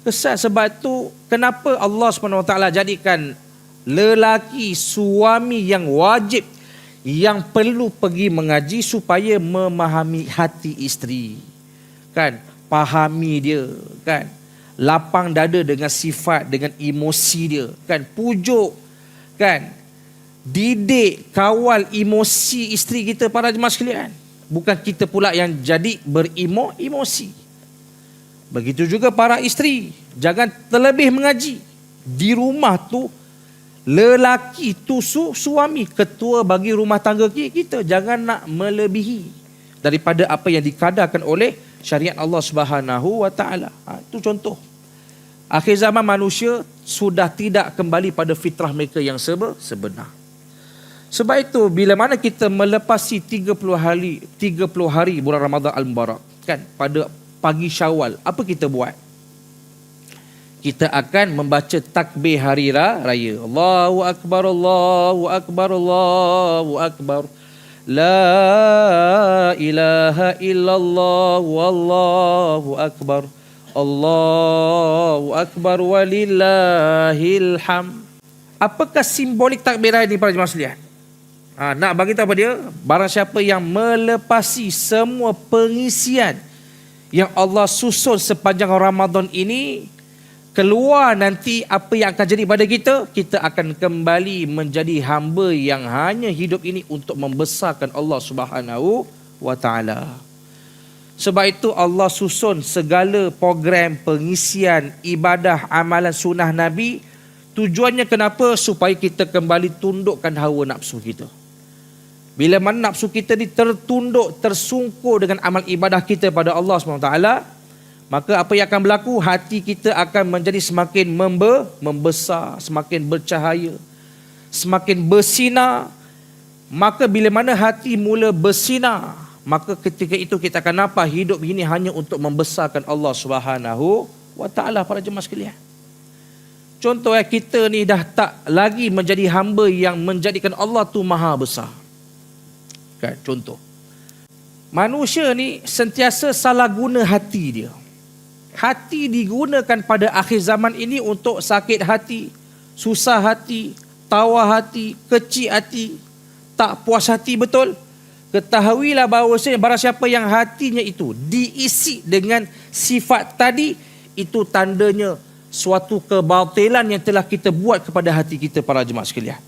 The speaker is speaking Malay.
Kesal. Sebab tu kenapa Allah SWT jadikan lelaki suami yang wajib, yang perlu pergi mengaji supaya memahami hati isteri. Kan? Pahami dia, kan? Lapang dada dengan sifat, dengan emosi dia, kan? Pujuk, kan? Didik, kawal emosi isteri kita, para jemaah sekalian. Bukan kita pula yang jadi emosi. Begitu juga para isteri, jangan terlebih mengaji. Di rumah tu lelaki tu suami, ketua bagi rumah tangga kita. Jangan nak melebihi daripada apa yang dikadarkan oleh syariat Allah Subhanahu wa taala. Itu contoh. Akhir zaman manusia sudah tidak kembali pada fitrah mereka yang sebenar. Sebab itu bila mana kita melepasi 30 hari bulan Ramadan Al-Mubarak, kan, pada pagi Syawal, apa kita buat? Kita akan membaca takbir hari raya. Allahu Akbar, Allahu Akbar, Allahu Akbar. La ilaha illallah, wallahu akbar. Allahu Akbar walillahil hamd. Apakah simbolik takbir raya ini, para jemaah sekalian? Nak bagi tahu apa dia? Barang siapa yang melepasi semua pengisian yang Allah susun sepanjang Ramadan ini, keluar nanti apa yang akan jadi pada kita, kita akan kembali menjadi hamba yang hanya hidup ini untuk membesarkan Allah Subhanahu wa taala. Sebab itu Allah susun segala program pengisian ibadah amalan sunnah Nabi. Tujuannya kenapa? Supaya kita kembali tundukkan hawa nafsu kita. Bila mana nafsu kita ni tertunduk, tersungkur dengan amal ibadah kita pada Allah SWT, maka apa yang akan berlaku? Hati kita akan menjadi semakin membesar, semakin bercahaya, semakin bersinar. Maka bila mana hati mula bersinar, maka ketika itu kita akan nampak hidup ini hanya untuk membesarkan Allah Subhanahu wa taala, para jemaah sekalian. Contoh kita ni dah tak lagi menjadi hamba yang menjadikan Allah tu maha besar. Kan, contoh. Manusia ni sentiasa salah guna hati dia. Hati digunakan pada akhir zaman ini untuk sakit hati, susah hati, tawa hati, kecil hati, tak puas hati, betul? Ketahuilah bahawasanya barang siapa yang hatinya itu diisi dengan sifat tadi, itu tandanya suatu kebatilan yang telah kita buat kepada hati kita, para jemaah sekalian.